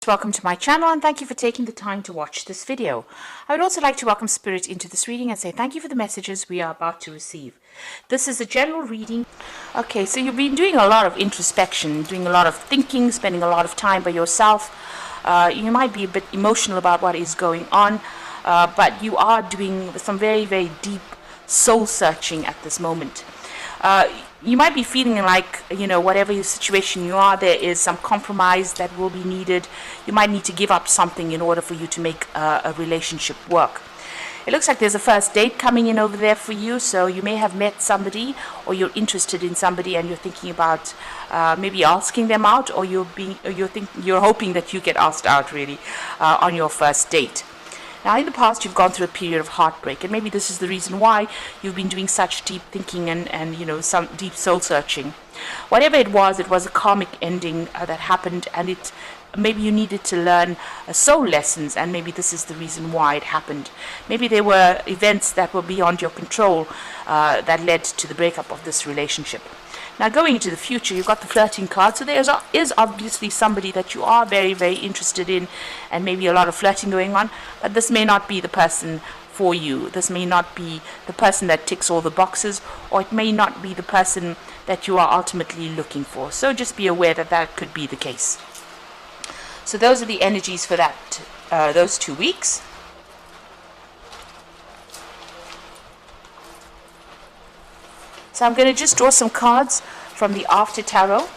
Welcome to my channel and thank you for taking the time to watch this video. I would also like to welcome Spirit into this reading and say thank you for the messages we are about to receive. This is a general reading. Okay, so you've been doing a lot of introspection, doing a lot of thinking, spending a lot of time by yourself. You might be a bit emotional about what is going on, but you are doing some very, very deep soul searching at this moment. You might be feeling like, whatever your situation you are, there is some compromise that will be needed. You might need to give up something in order for you to make a relationship work. It looks like there's a first date coming in over there for you, so you may have met somebody or you're interested in somebody and you're thinking about maybe asking them out, or you're hoping that you get asked out really on your first date. Now, in the past, you've gone through a period of heartbreak, and maybe this is the reason why you've been doing such deep thinking and some deep soul searching. Whatever it was a karmic ending that happened, and maybe you needed to learn soul lessons, and maybe this is the reason why it happened. Maybe there were events that were beyond your control that led to the breakup of this relationship. Now, going into the future, you've got the flirting card, so there is obviously somebody that you are very, very interested in, and maybe a lot of flirting going on, but this may not be the person for you. This may not be the person that ticks all the boxes, or it may not be the person that you are ultimately looking for. So just be aware that that could be the case. So those are the energies for those 2 weeks. So I'm going to just draw some cards from the After Tarot.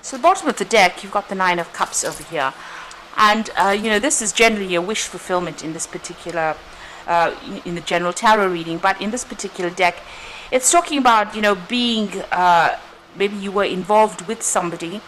So the bottom of the deck, you've got the Nine of Cups over here. And, this is generally a wish fulfillment in this particular, in the general tarot reading. But in this particular deck, it's talking about, being, maybe you were involved with somebody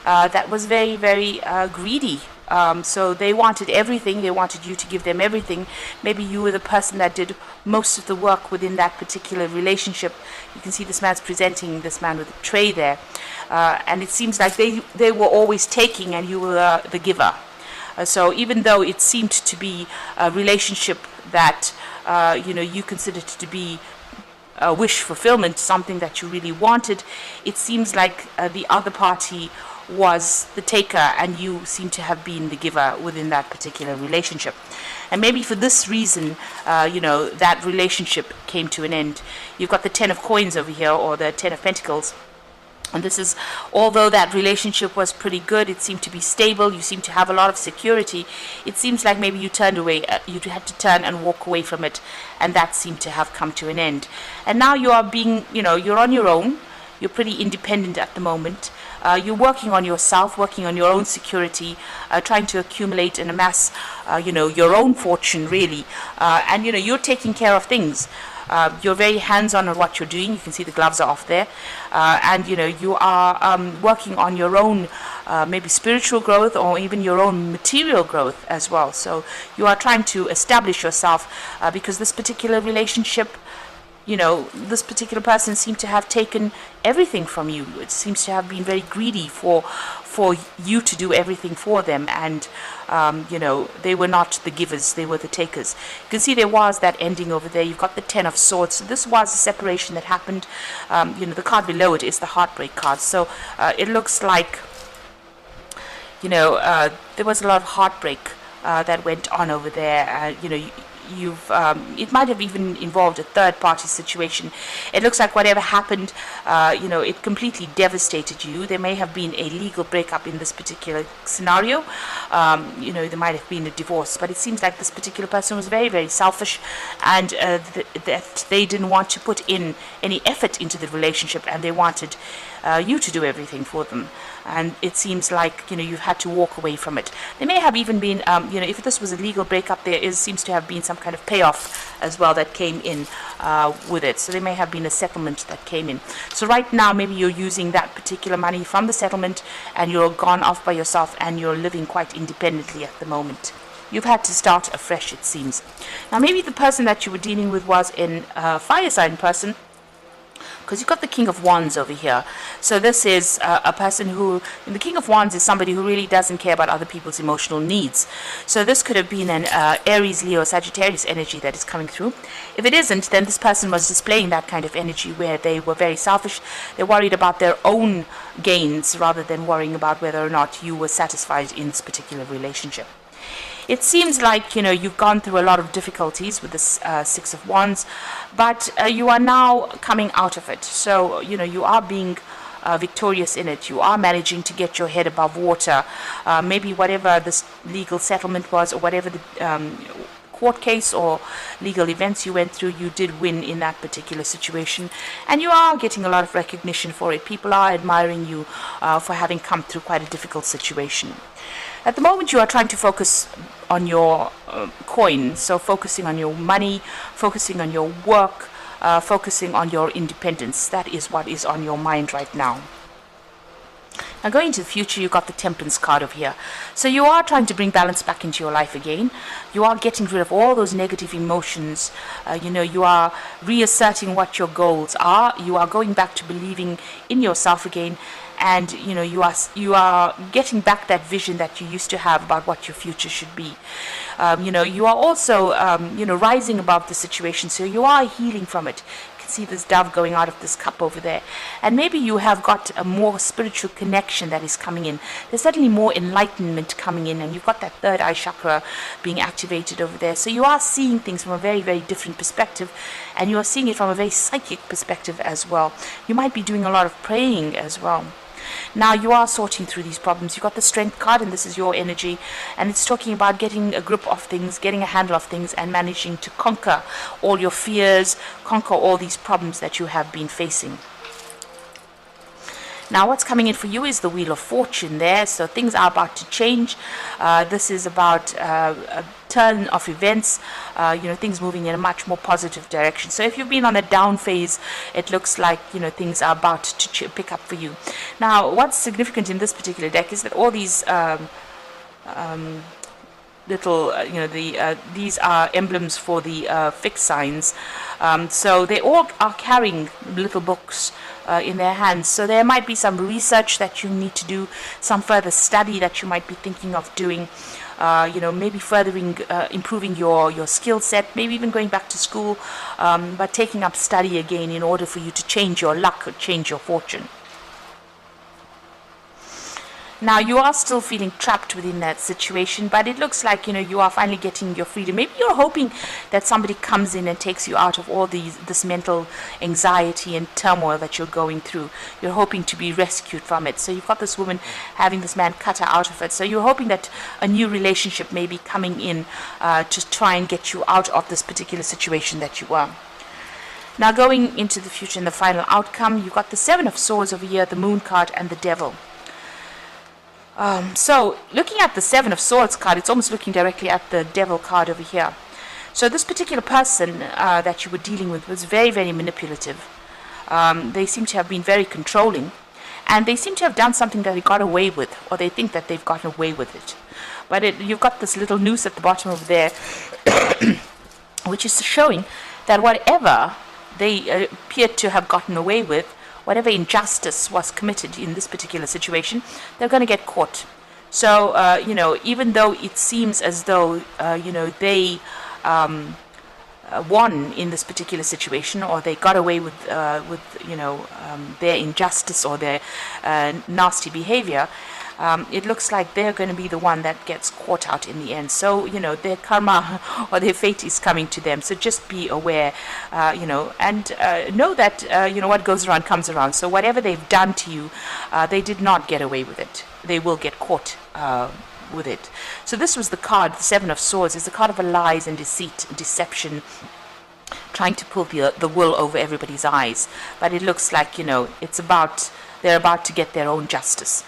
that was very, very greedy. So they wanted everything. They wanted you to give them everything. Maybe you were the person that did most of the work within that particular relationship. You can see this man's presenting this man with a tray there. And it seems like they were always taking and you were the giver. So even though it seemed to be a relationship that, you considered to be a wish fulfillment, something that you really wanted, it seems like the other party was the taker and you seem to have been the giver within that particular relationship. And maybe for this reason, that relationship came to an end. You've got the Ten of Coins over here, or the Ten of Pentacles. And this is, although that relationship was pretty good, it seemed to be stable, you seem to have a lot of security, it seems like maybe you turned away, you had to turn and walk away from it, and that seemed to have come to an end. And now you are being, you're on your own, you're pretty independent at the moment. You're working on yourself, working on your own security, trying to accumulate and amass, your own fortune, really. And, you're taking care of things. You're very hands-on on what you're doing. You can see the gloves are off there. And, you are working on your own maybe spiritual growth or even your own material growth as well. So you are trying to establish yourself because this particular relationship, this particular person seemed to have taken everything from you. It seems to have been very greedy for you to do everything for them, and they were not the givers, they were the takers. You can see there was that ending over there. You've got the Ten of Swords. So this was a separation that happened. The card below it is the Heartbreak card. So it looks like there was a lot of heartbreak that went on over there. It might have even involved a third-party situation. It looks like whatever happened, it completely devastated you. There may have been a legal breakup in this particular scenario. There might have been a divorce, but it seems like this particular person was very, very selfish, and that they didn't want to put in any effort into the relationship, and they wanted you to do everything for them. and it seems like, you've had to walk away from it. There may have even been, if this was a legal breakup, seems to have been some kind of payoff as well that came in with it. So there may have been a settlement that came in. So right now, maybe you're using that particular money from the settlement, and you're gone off by yourself, and you're living quite independently at the moment. You've had to start afresh, it seems. Now, maybe the person that you were dealing with was a fire sign person, because you've got the King of Wands over here. So this is a person who, the King of Wands is somebody who really doesn't care about other people's emotional needs. So this could have been an Aries, Leo, Sagittarius energy that is coming through. If it isn't, then this person was displaying that kind of energy where they were very selfish. They're worried about their own gains rather than worrying about whether or not you were satisfied in this particular relationship. It seems like, you've gone through a lot of difficulties with this Six of Wands, but you are now coming out of it. So, you are being victorious in it. You are managing to get your head above water. Maybe whatever this legal settlement was, or whatever the court case or legal events you went through, you did win in that particular situation, and you are getting a lot of recognition for it. People are admiring you for having come through quite a difficult situation. At the moment, you are trying to focus on your coin, so focusing on your money, focusing on your work, focusing on your independence. That is what is on your mind right now. Now, going into the future, you've got the Temperance card over here. So you are trying to bring balance back into your life again. You are getting rid of all those negative emotions. You are reasserting what your goals are. You are going back to believing in yourself again. And you are getting back that vision that you used to have about what your future should be. You are also rising above the situation, so you are healing from it. You can see this dove going out of this cup over there, and maybe you have got a more spiritual connection that is coming in. There's certainly more enlightenment coming in, and you've got that third eye chakra being activated over there. So you are seeing things from a very, very different perspective, and you are seeing it from a very psychic perspective as well. You might be doing a lot of praying as well. Now you are sorting through these problems. You've got the Strength card, and this is your energy, and it's talking about getting a grip of things, getting a handle of things, and managing to conquer all your fears, conquer all these problems that you have been facing. Now what's coming in for you is the Wheel of Fortune there, so things are about to change. This is about a turn of events, things moving in a much more positive direction. So if you've been on a down phase, it looks like, things are about to pick up for you. Now what's significant in this particular deck is that all these these are emblems for the fixed signs. So they all are carrying little books in their hands. So there might be some research that you need to do, some further study that you might be thinking of doing. Maybe furthering, improving your skill set, maybe even going back to school, but taking up study again in order for you to change your luck or change your fortune. Now you are still feeling trapped within that situation, but it looks like you are finally getting your freedom. Maybe you're hoping that somebody comes in and takes you out of all this mental anxiety and turmoil that you're going through. You're hoping to be rescued from it. So you've got this woman having this man cut her out of it. So you're hoping that a new relationship may be coming in to try and get you out of this particular situation that you are. Now going into the future and the final outcome, you've got the Seven of Swords over here, the Moon card, and the Devil. So looking at the Seven of Swords card, it's almost looking directly at the Devil card over here. So this particular person that you were dealing with was very, very manipulative. They seem to have been very controlling, and they seem to have done something that they got away with, or they think that they've gotten away with it. But you've got this little noose at the bottom over there, which is showing that whatever they appeared to have gotten away with, whatever injustice was committed in this particular situation, they're going to get caught. So, even though it seems as though, they won in this particular situation, or they got away with their injustice or their nasty behavior, it looks like they're going to be the one that gets caught out in the end. So, their karma or their fate is coming to them. So just be aware, and know that, what goes around comes around. So whatever they've done to you, they did not get away with it. They will get caught with it. So this was the card, the Seven of Swords. It's the card of lies and deceit, deception, trying to pull the wool over everybody's eyes. But it looks like, they're about to get their own justice.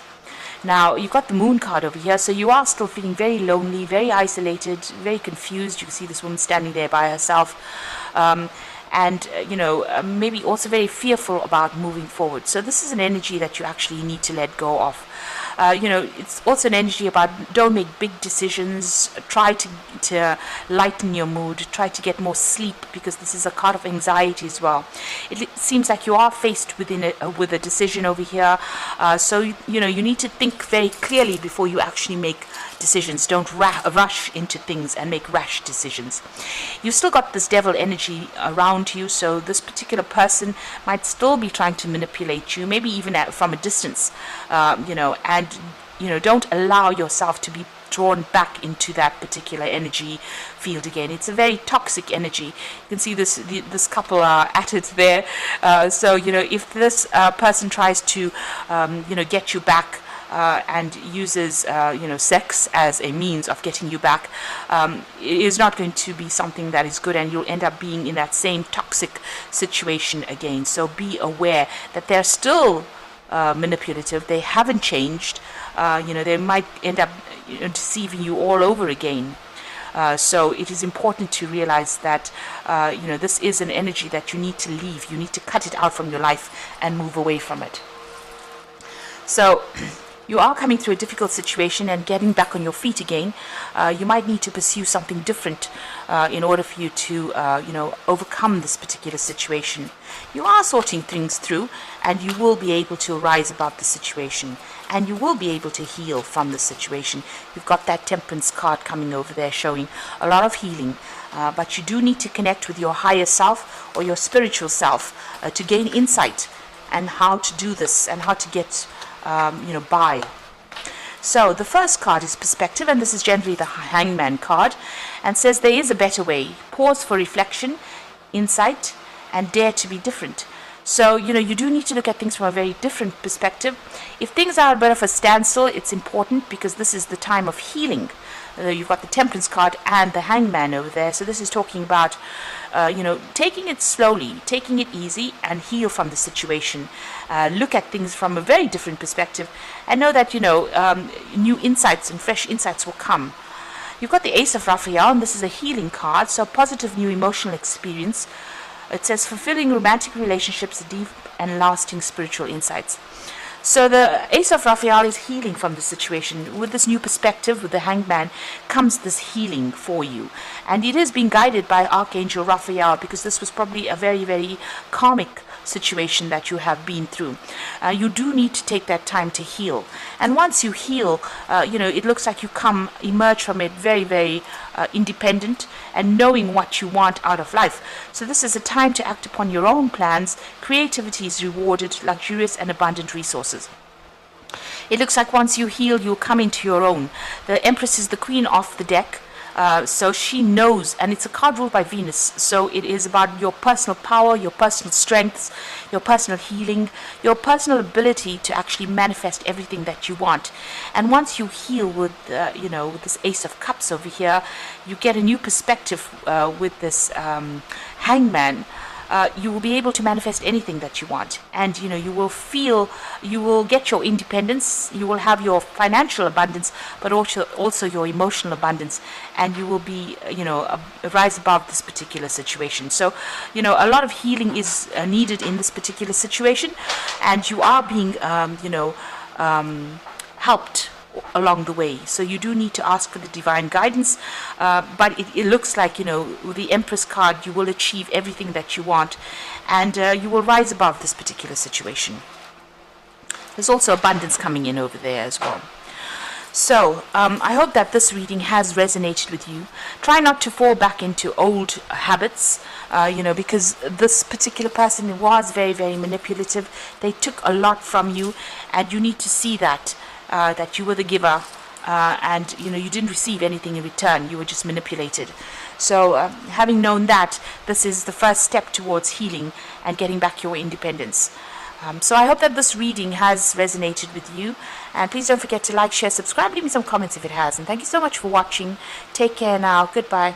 Now, you've got the moon card over here, so you are still feeling very lonely, very isolated, very confused. You can see this woman standing there by herself. And maybe also very fearful about moving forward. So this is an energy that you actually need to let go of. It's also an energy about don't make big decisions. Try to lighten your mood. Try to get more sleep, because this is a card of anxiety as well. It seems like you are faced with a decision over here. So you need to think very clearly before you actually make decisions. Don't rush into things and make rash decisions. You've still got this devil energy around you, so this particular person might still be trying to manipulate you, maybe even from a distance, and don't allow yourself to be drawn back into that particular energy field again. It's a very toxic energy. You can see this couple are at it there. So if this person tries to get you back, and uses sex as a means of getting you back, it is not going to be something that is good, and you'll end up being in that same toxic situation again. So be aware that they're still manipulative. They haven't changed. They might end up deceiving you all over again. So it is important to realize that this is an energy that you need to leave. You need to cut it out from your life and move away from it. So you are coming through a difficult situation and getting back on your feet again. You might need to pursue something different in order for you to overcome this particular situation. You are sorting things through, and you will be able to rise above the situation, and you will be able to heal from the situation. You've got that Temperance card coming over there showing a lot of healing, but you do need to connect with your higher self or your spiritual self to gain insight and how to do this and how to get by. So the first card is perspective, and this is generally the Hangman card, and says there is a better way. Pause for reflection, insight, and dare to be different. So you do need to look at things from a very different perspective. If things are a bit of a standstill, it's important, because this is the time of healing. You've got the Temperance card and the Hangman over there. So this is talking about taking it slowly, taking it easy, and heal from the situation. Look at things from a very different perspective, and know that new insights and fresh insights will come. You've got the Ace of Raphael, and this is a healing card, so positive new emotional experience. It says fulfilling romantic relationships, deep and lasting spiritual insights. So the Ace of Raphael is healing from the situation. With this new perspective, with the Hangman, comes this healing for you. And it is being guided by Archangel Raphael, because this was probably a very, very karmic situation that you have been through. You do need to take that time to heal. And once you heal, it looks like you emerge from it very, very independent and knowing what you want out of life. So this is a time to act upon your own plans. Creativity is rewarded, luxurious and abundant resources. It looks like once you heal, you'll come into your own. The Empress is the queen of the deck. So she knows, and it's a card ruled by Venus, so it is about your personal power, your personal strengths, your personal healing, your personal ability to actually manifest everything that you want. And once you heal with with this Ace of Cups over here, you get a new perspective with this Hangman. You will be able to manifest anything that you want, and you will get your independence, you will have your financial abundance, but also your emotional abundance, and you will be rise above this particular situation. So a lot of healing is needed in this particular situation, and you are being helped along the way. So you do need to ask for the divine guidance, but it looks like with the Empress card, you will achieve everything that you want, and you will rise above this particular situation. There's also abundance coming in over there as well. So I hope that this reading has resonated with you. Try not to fall back into old habits, because this particular person was very, very manipulative. They took a lot from you, and you need to see that you were the giver, and you didn't receive anything in return. You were just manipulated. So having known that, this is the first step towards healing and getting back your independence. So I hope that this reading has resonated with you, and please don't forget to like, share, subscribe, leave me some comments if it has, and thank you so much for watching. Take care now. Goodbye.